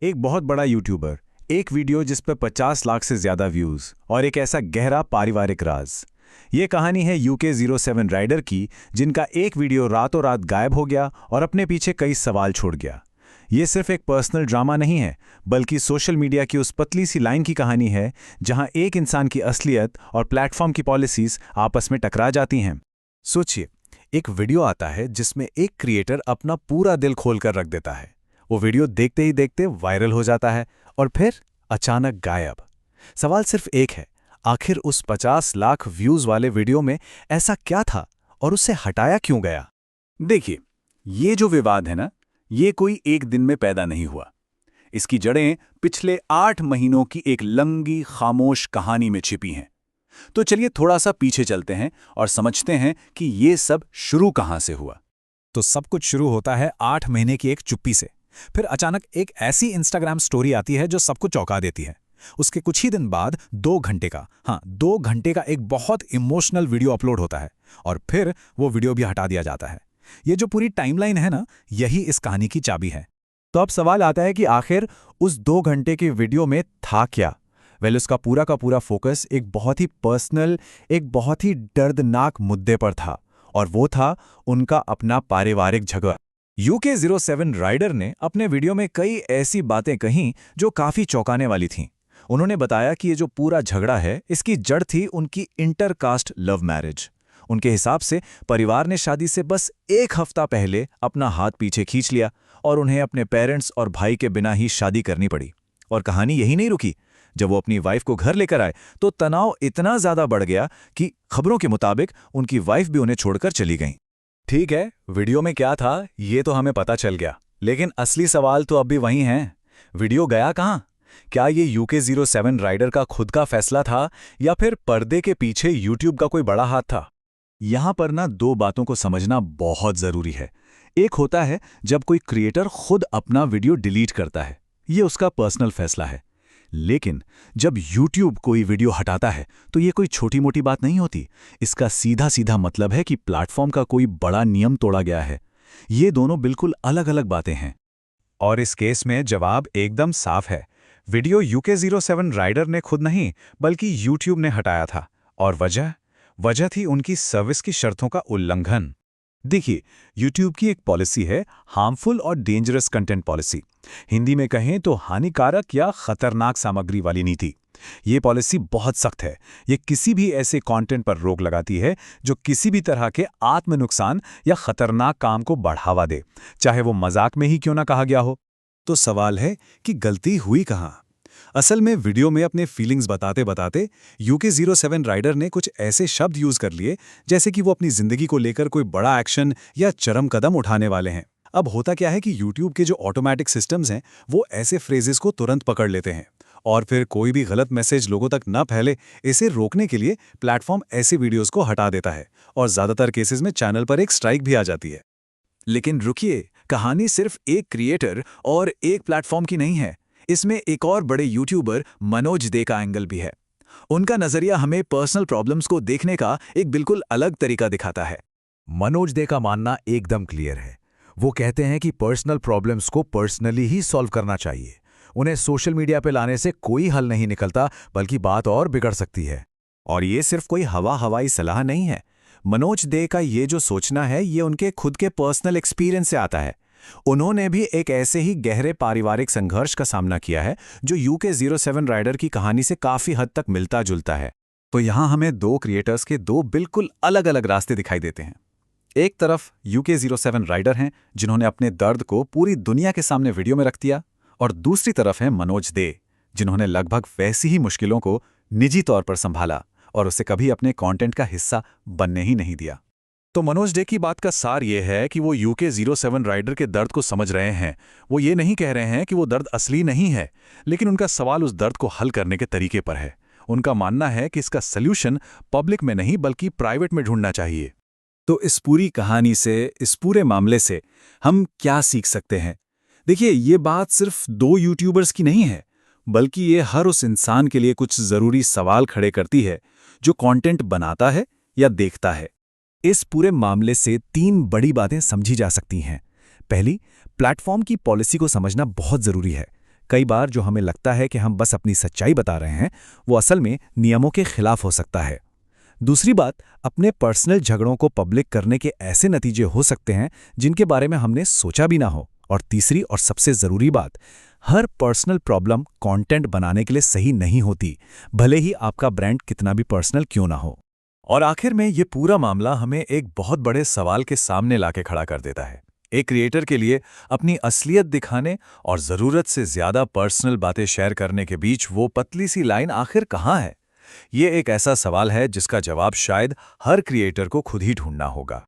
एक बहुत बड़ा यूट्यूबर, एक वीडियो जिस पर 50 लाख से ज्यादा व्यूज और एक ऐसा गहरा पारिवारिक राज। ये कहानी है UK07 राइडर की, जिनका एक वीडियो रातों रात गायब हो गया और अपने पीछे कई सवाल छोड़ गया। ये सिर्फ एक पर्सनल ड्रामा नहीं है, बल्कि सोशल मीडिया की उस पतली सी लाइन की कहानी है जहां एक इंसान की असलियत और प्लेटफॉर्म की पॉलिसीज आपस में टकरा जाती हैं। सोचिए, एक वीडियो आता है जिसमें एक क्रिएटर अपना पूरा दिल खोलकर रख देता है। वो वीडियो देखते ही देखते वायरल हो जाता है और फिर अचानक गायब। सवाल सिर्फ एक है, आखिर उस 50 लाख व्यूज वाले वीडियो में ऐसा क्या था और उसे हटाया क्यों गया? देखिए, ये जो विवाद है ना, ये कोई एक दिन में पैदा नहीं हुआ। इसकी जड़ें पिछले 8 महीनों की एक लंबी खामोश कहानी में छिपी हैं। तो चलिए थोड़ा सा पीछे चलते हैं और समझते हैं कि ये सब शुरू कहां से हुआ। तो सब कुछ शुरू होता है 8 महीने की एक चुप्पी से। फिर अचानक एक ऐसी इंस्टाग्राम स्टोरी आती है जो सबको चौंका देती है। उसके कुछ ही दिन बाद 2 घंटे का एक बहुत इमोशनल वीडियो अपलोड होता है और फिर वो वीडियो भी हटा दिया जाता है। ये जो पूरी टाइमलाइन है ना, यही इस कहानी की चाबी है। तो अब सवाल आता है कि आखिर उस 2 घंटे के वीडियो में था क्या? उसका पूरा का पूरा फोकस एक बहुत ही पर्सनल, एक बहुत ही दर्दनाक मुद्दे पर था, और वो था उनका अपना पारिवारिक झगड़ा। UK07 राइडर ने अपने वीडियो में कई ऐसी बातें कहीं जो काफी चौंकाने वाली थीं। उन्होंने बताया कि ये जो पूरा झगड़ा है, इसकी जड़ थी उनकी इंटरकास्ट लव मैरिज। उनके हिसाब से परिवार ने शादी से बस 1 हफ्ता पहले अपना हाथ पीछे खींच लिया और उन्हें अपने पेरेंट्स और भाई के बिना ही शादी करनी पड़ी। और कहानी यही नहीं रुकी। जब वो अपनी वाइफ को घर लेकर आए तो तनाव इतना ज्यादा बढ़ गया कि खबरों के मुताबिक उनकी वाइफ भी उन्हें छोड़कर चली गई। ठीक है, वीडियो में क्या था ये तो हमें पता चल गया, लेकिन असली सवाल तो अब भी वही हैं। वीडियो गया कहां? क्या ये UK07 राइडर का खुद का फैसला था या फिर पर्दे के पीछे यूट्यूब का कोई बड़ा हाथ था? यहां पर ना 2 बातों को समझना बहुत जरूरी है। एक होता है जब कोई क्रिएटर खुद अपना वीडियो डिलीट करता है, ये उसका पर्सनल फैसला है। लेकिन जब YouTube कोई वीडियो हटाता है तो ये कोई छोटी मोटी बात नहीं होती। इसका सीधा सीधा मतलब है कि प्लेटफॉर्म का कोई बड़ा नियम तोड़ा गया है। ये दोनों बिल्कुल अलग अलग बातें हैं। और इस केस में जवाब एकदम साफ है। वीडियो UK07 राइडर ने खुद नहीं, बल्कि YouTube ने हटाया था। और वजह थी उनकी सर्विस की शर्तों का उल्लंघन। देखिए, YouTube की एक पॉलिसी है हार्मफुल और डेंजरस कंटेंट पॉलिसी। हिंदी में कहें तो हानिकारक या खतरनाक सामग्री वाली नीति। ये पॉलिसी बहुत सख्त है। ये किसी भी ऐसे कंटेंट पर रोक लगाती है जो किसी भी तरह के आत्म नुकसान या खतरनाक काम को बढ़ावा दे, चाहे वो मजाक में ही क्यों ना कहा गया हो। तो सवाल है कि गलती हुई कहां? असल में वीडियो में अपने फीलिंग्स बताते बताते UK07 राइडर ने कुछ ऐसे शब्द यूज कर लिए जैसे कि वो अपनी जिंदगी को लेकर कोई बड़ा एक्शन या चरम कदम उठाने वाले हैं। अब होता क्या है कि YouTube के जो ऑटोमेटिक सिस्टम्स हैं, वो ऐसे फ्रेजेस को तुरंत पकड़ लेते हैं और फिर कोई भी गलत मैसेज लोगों तक न फैले, इसे रोकने के लिए प्लेटफॉर्म ऐसे वीडियोस को हटा देता है और ज्यादातर केसेस में चैनल पर एक स्ट्राइक भी आ जाती है। लेकिन रुकिए, कहानी सिर्फ एक क्रिएटर और एक प्लेटफॉर्म की नहीं है। इसमें एक और बड़े यूट्यूबर मनोज दे का एंगल भी है। उनका नजरिया हमें पर्सनल प्रॉब्लम्स को देखने का एक बिल्कुल अलग तरीका दिखाता है। मनोज दे का मानना एकदम क्लियर है। वो कहते हैं कि पर्सनल प्रॉब्लम्स को पर्सनली ही सॉल्व करना चाहिए। उन्हें सोशल मीडिया पे लाने से कोई हल नहीं निकलता, बल्कि बात और बिगड़ सकती है। और ये सिर्फ कोई हवाई सलाह नहीं है। मनोज दे का ये जो सोचना है, ये उनके खुद के पर्सनल एक्सपीरियंस से आता है। उन्होंने भी एक ऐसे ही गहरे पारिवारिक संघर्ष का सामना किया है जो UK07 राइडर की कहानी से काफी हद तक मिलता जुलता है। तो यहां हमें 2 क्रिएटर्स के 2 बिल्कुल अलग अलग रास्ते दिखाई देते हैं। एक तरफ UK07 राइडर हैं जिन्होंने अपने दर्द को पूरी दुनिया के सामने वीडियो में रख दिया, और दूसरी तरफ है मनोज दे, जिन्होंने लगभग वैसी ही मुश्किलों को निजी तौर पर संभाला और उसे कभी अपने कंटेंट का हिस्सा बनने ही नहीं दिया। तो मनोज डे की बात का सार ये है कि वो UK07 राइडर के दर्द को समझ रहे हैं। वो ये नहीं कह रहे हैं कि वो दर्द असली नहीं है, लेकिन उनका सवाल उस दर्द को हल करने के तरीके पर है। उनका मानना है कि इसका सल्यूशन पब्लिक में नहीं बल्कि प्राइवेट में ढूंढना चाहिए। तो इस पूरी कहानी से, इस पूरे मामले से हम क्या सीख सकते हैं? देखिए, ये बात सिर्फ 2 यूट्यूबर्स की नहीं है, बल्कि ये हर उस इंसान के लिए कुछ जरूरी सवाल खड़े करती है जो कंटेंट बनाता है या देखता है। इस पूरे मामले से 3 बड़ी बातें समझी जा सकती हैं। पहली, प्लेटफॉर्म की पॉलिसी को समझना बहुत जरूरी है। कई बार जो हमें लगता है कि हम बस अपनी सच्चाई बता रहे हैं, वो असल में नियमों के खिलाफ हो सकता है। दूसरी बात, अपने पर्सनल झगड़ों को पब्लिक करने के ऐसे नतीजे हो सकते हैं जिनके बारे में हमने सोचा भी ना हो। और तीसरी और सबसे ज़रूरी बात, हर पर्सनल प्रॉब्लम कंटेंट बनाने के लिए सही नहीं होती, भले ही आपका ब्रांड कितना भी पर्सनल क्यों ना हो। और आखिर में ये पूरा मामला हमें एक बहुत बड़े सवाल के सामने लाके खड़ा कर देता है। एक क्रिएटर के लिए अपनी असलियत दिखाने और ज़रूरत से ज़्यादा पर्सनल बातें शेयर करने के बीच वो पतली सी लाइन आखिर कहाँ है? ये एक ऐसा सवाल है जिसका जवाब शायद हर क्रिएटर को खुद ही ढूंढना होगा।